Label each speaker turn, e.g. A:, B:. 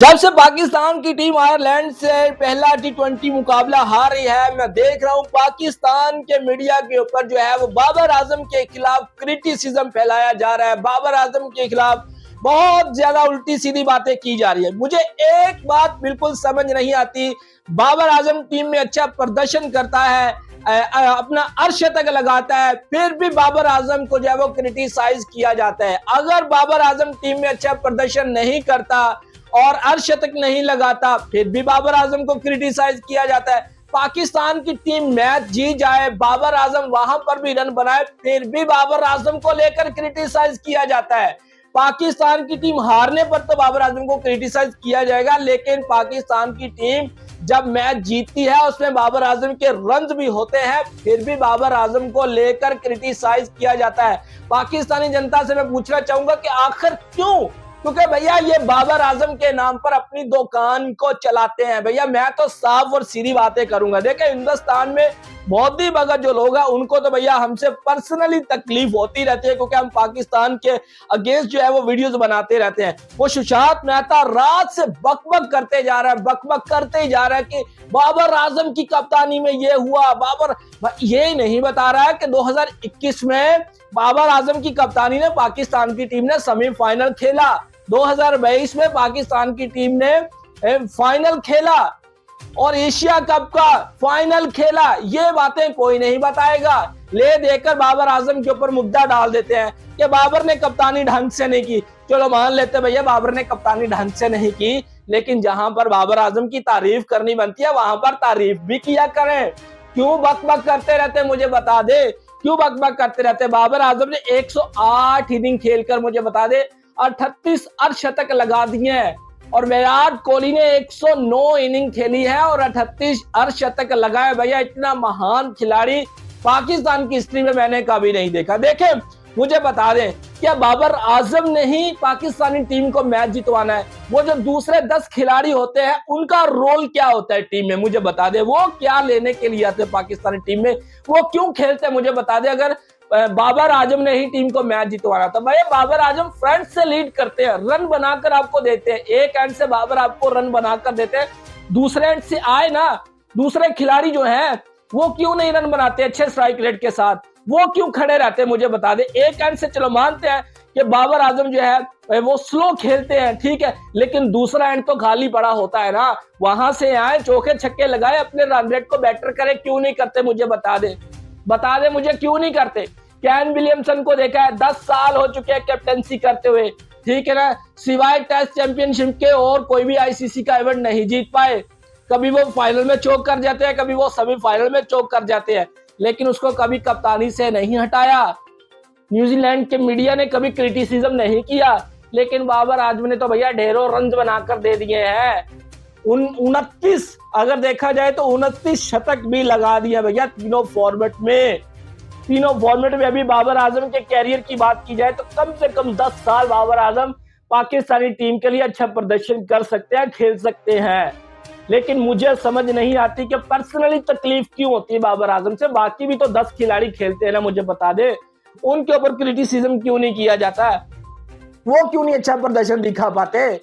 A: जब से पाकिस्तान की टीम आयरलैंड से पहला T20 मुकाबला हार रही है, मैं देख रहा हूं पाकिस्तान के मीडिया के ऊपर जो है वो बाबर आजम के खिलाफ क्रिटिसिज्म फैलाया जा रहा है। बाबर आजम के खिलाफ बहुत ज्यादा उल्टी सीधी बातें की जा रही है। मुझे एक बात बिल्कुल समझ नहीं आती, बाबर आजम टीम में अच्छा प्रदर्शन करता है, अपना अर्धशतक लगाता है, फिर भी बाबर आजम को जो है वो क्रिटिसाइज किया जाता है। अगर बाबर आजम टीम में अच्छा प्रदर्शन नहीं करता और अर्धशतक नहीं लगाता, फिर भी बाबर आजम को क्रिटिसाइज किया जाता है। पाकिस्तान की टीम मैच जीत जाए, बाबर आजम वहां पर भी रन बनाए, फिर भी बाबर आजम को लेकर क्रिटिसाइज किया जाता है। पाकिस्तान की टीम हारने पर तो बाबर आजम को क्रिटिसाइज किया जाएगा, लेकिन पाकिस्तान की टीम जब मैच जीतती है उसमें बाबर आजम के रन्स भी होते हैं, फिर भी बाबर आजम को लेकर क्रिटिसाइज किया जाता है। पाकिस्तानी जनता से मैं पूछना चाहूंगा कि आखिर क्यों? क्योंकि भैया ये बाबर आजम के नाम पर अपनी दुकान को चलाते हैं। भैया मैं तो साफ और सीधी बातें करूंगा, देखिए हिंदुस्तान में मोदी भगत जो लोग हैं उनको तो भैया हमसे पर्सनली तकलीफ होती रहती है, क्योंकि हम पाकिस्तान के अगेंस्ट जो है वो वीडियोस बनाते रहते हैं। वो सुशांत मेहता रात से बकबक करते जा रहा है, बकबक करते ही जा रहा है कि बाबर आजम की कप्तानी में ये हुआ। बाबर ये नहीं बता रहा है कि 2021 में बाबर आजम की कप्तानी ने पाकिस्तान की टीम ने सेमीफाइनल खेला, 2022 में पाकिस्तान की टीम ने फाइनल खेला और एशिया कप का फाइनल खेला। ये बातें कोई नहीं बताएगा। ले देकर बाबर आजम के ऊपर मुद्दा डाल देते हैं कि बाबर ने कप्तानी ढंग से नहीं की। चलो मान लेते भैया बाबर ने कप्तानी ढंग से नहीं की, लेकिन जहां पर बाबर आजम की तारीफ करनी बनती है वहां पर तारीफ भी किया करें। क्यों बकबक करते रहते, मुझे बता दे, क्यों बकबक करते रहते? बाबर आजम ने 108 इनिंग खेलकर मुझे बता दे 38 अर्धशतक लगा दिए हैं, और विराट कोहली ने 109 इनिंग खेली है और 38 अर्धशतक लगाए। भैया इतना महान खिलाड़ी पाकिस्तान की हिस्ट्री में मैंने कभी नहीं देखा। देखें मुझे बता दें, क्या बाबर आजम ने ही पाकिस्तानी टीम को मैच जितवाना है? वो जो दूसरे 10 खिलाड़ी होते हैं उनका रोल क्या होता है टीम में, मुझे बता दे। वो क्या लेने के लिए आते हैं पाकिस्तानी टीम में, वो क्यों खेलते हैं, मुझे बता दे। अगर बाबर आजम ने ही टीम को मैच जितवाना था, भाई बाबर आजम फ्रंट से लीड करते हैं, रन बनाकर आपको देते हैं। एक एंड से बाबर आपको रन बनाकर देते हैं, दूसरे एंड से आए ना दूसरे खिलाड़ी जो हैं वो क्यों नहीं रन बनाते अच्छे स्ट्राइक रेट के साथ, वो क्यों खड़े रहते हैं, मुझे बता दे। एक एंड से चलो मानते हैं कि बाबर आजम जो है वो स्लो खेलते हैं, ठीक है, लेकिन दूसरा एंड तो खाली पड़ा होता है ना, वहां से आए चौके छक्के लगाए, अपने रन रेट को बेटर करे, क्यों नहीं करते, मुझे बता दे मुझे क्यों नहीं करते। कैन विलियमसन को देखा है 10 साल हो चुके हैं कैप्टनसी करते हुए, ठीक है ना, सिवाय टेस्ट चैंपियनशिप के और कोई भी आईसीसी का इवेंट नहीं जीत पाए। कभी वो फाइनल में चोक कर जाते हैं, कभी वो सेमीफाइनल में चोक कर जाते हैं, लेकिन उसको कभी कप्तानी से नहीं हटाया। न्यूजीलैंड के मीडिया ने कभी क्रिटिसिज्म नहीं किया, लेकिन बाबर आजम ने तो भैया ढेरों रन बनाकर दे दिए हैं। 29 अगर देखा जाए तो 29 शतक भी लगा दिया भैया तीनों फॉर्मेट में। अभी बाबर आजम के कैरियर की बात की जाए तो कम से कम 10 साल बाबर आजम पाकिस्तानी टीम के लिए अच्छा प्रदर्शन कर सकते हैं, खेल सकते हैं। लेकिन मुझे समझ नहीं आती कि पर्सनली तकलीफ क्यों होती है बाबर आजम से। बाकी भी तो 10 खिलाड़ी खेलते हैं ना, मुझे बता दे, उनके ऊपर क्रिटिसिज्म क्यों नहीं किया जाता, वो क्यों नहीं अच्छा प्रदर्शन दिखा पाते।